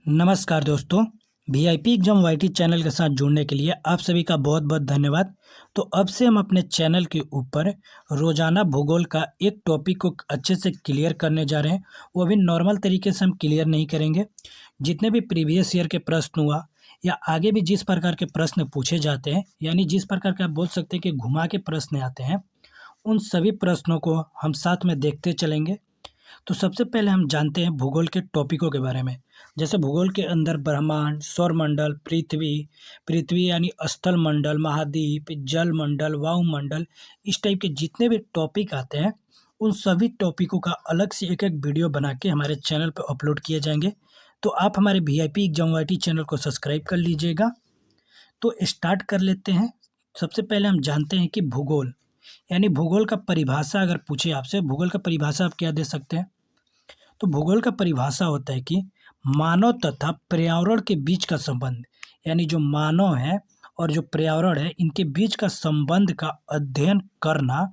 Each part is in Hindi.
नमस्कार दोस्तों। वीआईपी एग्जाम वाईटी चैनल के साथ जुड़ने के लिए आप सभी का बहुत बहुत धन्यवाद। तो अब से हम अपने चैनल के ऊपर रोजाना भूगोल का एक टॉपिक को अच्छे से क्लियर करने जा रहे हैं। वो भी नॉर्मल तरीके से हम क्लियर नहीं करेंगे। जितने भी प्रीवियस ईयर के प्रश्न हुआ या आगे भी जिस प्रकार के प्रश्न पूछे जाते हैं, यानी जिस प्रकार के आप बोल सकते हैं कि घुमा के प्रश्न आते हैं, उन सभी प्रश्नों को हम साथ में देखते चलेंगे। तो सबसे पहले हम जानते हैं भूगोल के टॉपिकों के बारे में। जैसे भूगोल के अंदर ब्रह्मांड, सौरमंडल, पृथ्वी पृथ्वी यानी स्थल मंडल, महाद्वीप, जल मंडल, वायुमंडल, इस टाइप के जितने भी टॉपिक आते हैं, उन सभी टॉपिकों का अलग से एक एक वीडियो बना के हमारे चैनल पर अपलोड किए जाएंगे। तो आप हमारे वीआईपी एग्जाम वाईटी चैनल को सब्सक्राइब कर लीजिएगा। तो स्टार्ट कर लेते हैं। सबसे पहले हम जानते हैं कि भूगोल यानी भूगोल का परिभाषा अगर पूछे आपसे, भूगोल का परिभाषा आप क्या दे सकते हैं? तो भूगोल का परिभाषा होता है कि मानव तथा पर्यावरण के बीच का संबंध, यानी जो मानव है और जो पर्यावरण है, इनके बीच का संबंध का अध्ययन करना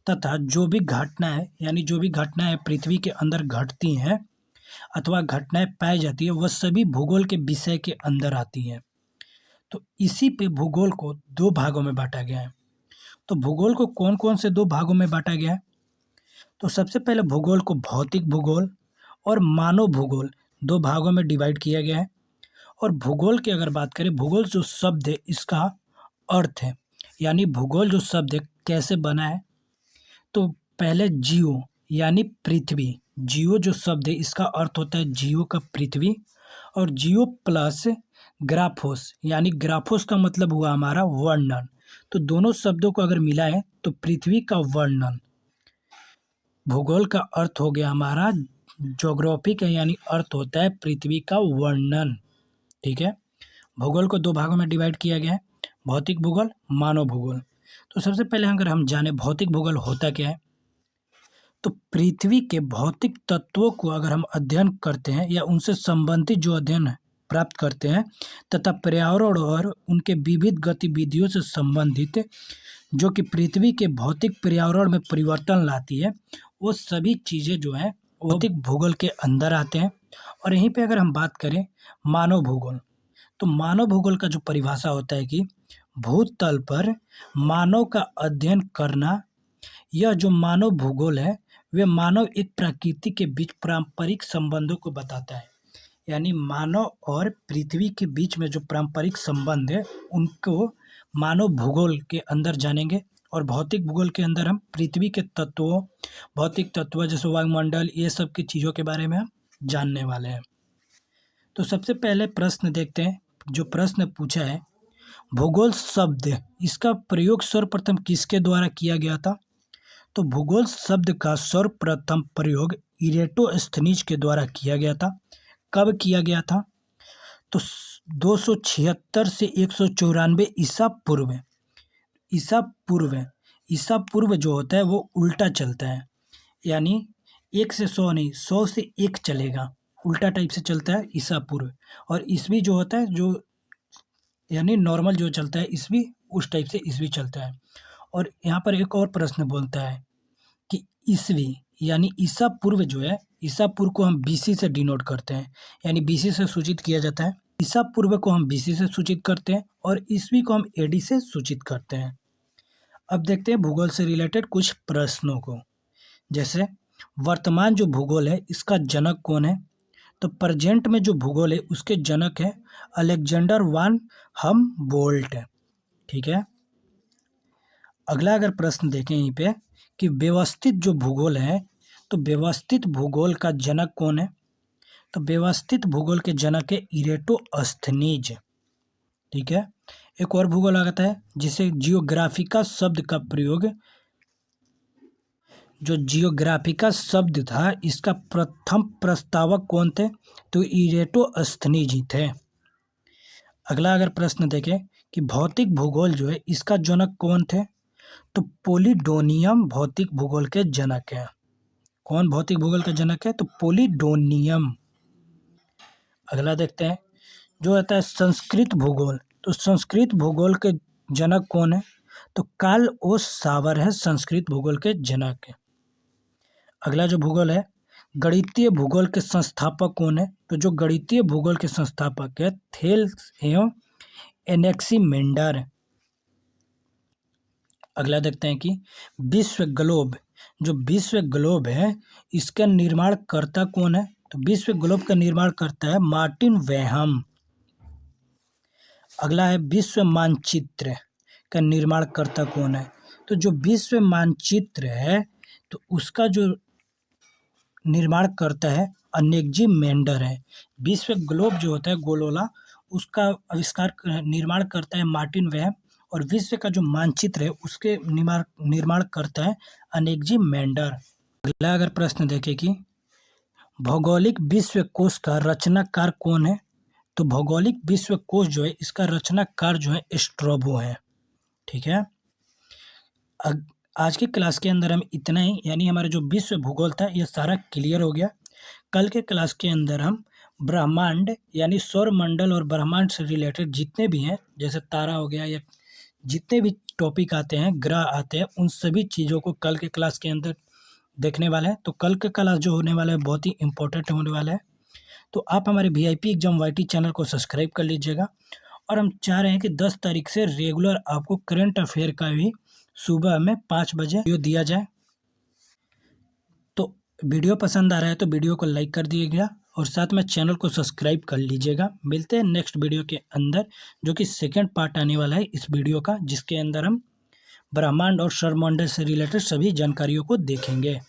तथा जो भी घटनाएं यानी जो भी घटनाएं पृथ्वी के अंदर घटती हैं अथवा घटनाएं पाई जाती है, वह सभी भूगोल के विषय के अंदर आती हैं। तो इसी पे भूगोल को दो भागों में बांटा गया है। तो भूगोल को कौन कौन से दो भागों में बांटा गया है? तो सबसे पहले भूगोल को भौतिक भूगोल और मानव भूगोल दो भागों में डिवाइड किया गया है। और भूगोल की अगर बात करें, भूगोल जो शब्द है इसका अर्थ है, यानी भूगोल जो शब्द है कैसे बना है। तो पहले जियो यानी पृथ्वी, जियो जो शब्द है इसका अर्थ होता है जियो का पृथ्वी, और जियो प्लस ग्राफोस यानी ग्राफोस का मतलब हुआ हमारा वर्णन। तो दोनों शब्दों को अगर मिलाएं तो पृथ्वी का वर्णन। भूगोल का अर्थ हो गया हमारा ज्योग्राफी का, यानी अर्थ होता है पृथ्वी का वर्णन। ठीक है। भूगोल को दो भागों में डिवाइड किया गया है, भौतिक भूगोल, मानव भूगोल। तो सबसे पहले अगर हम जाने भौतिक भूगोल होता क्या है, तो पृथ्वी के भौतिक तत्वों को अगर हम अध्ययन करते हैं या उनसे संबंधित जो अध्ययन प्राप्त करते हैं तथा पर्यावरण और उनके विविध गतिविधियों से संबंधित जो कि पृथ्वी के भौतिक पर्यावरण में परिवर्तन लाती है, वो सभी चीज़ें जो हैं भौतिक भूगोल के अंदर आते हैं। और यहीं पे अगर हम बात करें मानव भूगोल, तो मानव भूगोल का जो परिभाषा होता है कि भूतल पर मानव का अध्ययन करना। यह जो मानव भूगोल है वह मानव एक प्रकृति के बीच पारंपरिक संबंधों को बताता है, यानी मानव और पृथ्वी के बीच में जो पारंपरिक संबंध है उनको मानव भूगोल के अंदर जानेंगे। और भौतिक भूगोल के अंदर हम पृथ्वी के तत्वों, भौतिक तत्व जैसे वायुमंडल, ये सब की चीज़ों के बारे में हम जानने वाले हैं। तो सबसे पहले प्रश्न देखते हैं। जो प्रश्न पूछा है, भूगोल शब्द इसका प्रयोग सर्वप्रथम किसके द्वारा किया गया था? तो भूगोल शब्द का सर्वप्रथम प्रयोग इरेटोस्थनीज के द्वारा किया गया था। कब किया गया था? तो 276 से 194 ईसा पूर्व। ईसा पूर्व जो होता है वो उल्टा चलता है, यानी 1 से 100 नहीं, 100 से 1 चलेगा, उल्टा टाइप से चलता है ईसा पूर्व। और ईस्वी जो होता है, जो यानी नॉर्मल जो चलता है ईस्वी, उस टाइप से ईस्वी चलता है। और यहाँ पर एक और प्रश्न बोलता है कि ईस्वी यानी ईसा पूर्व जो है, ईसा पूर्व को हम बीसी से डिनोट करते हैं, यानी बीसी से सूचित किया जाता है। ईसा पूर्व को हम बीसी से सूचित करते हैं और ईस्वी को हम एडी से सूचित करते हैं। अब देखते हैं भूगोल से रिलेटेड कुछ प्रश्नों को। जैसे वर्तमान जो भूगोल है इसका जनक कौन है? तो प्रेजेंट में जो भूगोल है उसके जनक है अलेक्जेंडर वान हमबोल्ट। ठीक है। अगला अगर प्रश्न देखें यहीं पे कि व्यवस्थित जो भूगोल है, तो व्यवस्थित भूगोल का जनक कौन है? तो व्यवस्थित भूगोल के जनक है इरेटोस्थनीज। ठीक है। एक और भूगोल आता है जिसे जियोग्राफिका शब्द का प्रयोग, जो जियोग्राफिका शब्द था इसका प्रथम प्रस्तावक कौन थे? तो इरेटोस्थनीज ही थे। अगला अगर प्रश्न देखें कि भौतिक भूगोल जो है इसका जनक कौन थे? तो पोलिडोनियम भौतिक भूगोल के जनक है। कौन भौतिक भूगोल का जनक है? तो पोलिडोनियम। अगला देखते हैं जो आता है संस्कृत भूगोल। तो संस्कृत भूगोल के जनक कौन है? तो कार्ल ओ सावर है संस्कृत भूगोल के जनक है। अगला जो भूगोल है गणितीय भूगोल के संस्थापक कौन है? तो जो गणितीय भूगोल के संस्थापक है थेल्स एवं एनेक्सीमेंडर। अगला देखते हैं कि विश्व ग्लोब, जो विश्व ग्लोब है इसका निर्माण करता कौन है? तो विश्व ग्लोब का निर्माण करता है मार्टिन वेहम। अगला है विश्व मानचित्र का निर्माण करता कौन है? तो जो विश्व मानचित्र है तो उसका जो निर्माण करता है अनेक्सीमेंडर है। विश्व ग्लोब जो होता है गोलोला, उसका आविष्कार निर्माण करता है मार्टिन वेहम, और विश्व का जो मानचित्र है उसके निर्माण करता है अनेक्सीमेंडर। अगला अगर प्रश्न देखें कि भौगोलिक विश्वकोश का रचनाकार कौन है? तो भौगोलिक विश्वकोश जो है इसका रचनाकार जो है स्ट्रैबो है। ठीक है, आज की क्लास के अंदर हम इतना ही, यानी हमारा जो विश्व भूगोल था ये सारा क्लियर हो गया। कल के क्लास के अंदर हम ब्रह्मांड यानी सौर मंडल और ब्रह्मांड से रिलेटेड जितने भी हैं, जैसे तारा हो गया या जितने भी टॉपिक आते हैं, ग्रह आते हैं, उन सभी चीज़ों को कल के क्लास के अंदर देखने वाले हैं। तो कल का क्लास जो होने वाला है बहुत ही इंपॉर्टेंट होने वाला है। तो आप हमारे VIP एग्जाम YT चैनल को सब्सक्राइब कर लीजिएगा। और हम चाह रहे हैं कि 10 तारीख से रेगुलर आपको करंट अफेयर का भी सुबह में 5 बजे वीडियो दिया जाए। तो वीडियो पसंद आ रहा है तो वीडियो को लाइक कर दीजिएगा और साथ में चैनल को सब्सक्राइब कर लीजिएगा। मिलते हैं नेक्स्ट वीडियो के अंदर, जो कि सेकंड पार्ट आने वाला है इस वीडियो का, जिसके अंदर हम ब्रह्मांड और सौरमंडल से रिलेटेड सभी जानकारियों को देखेंगे।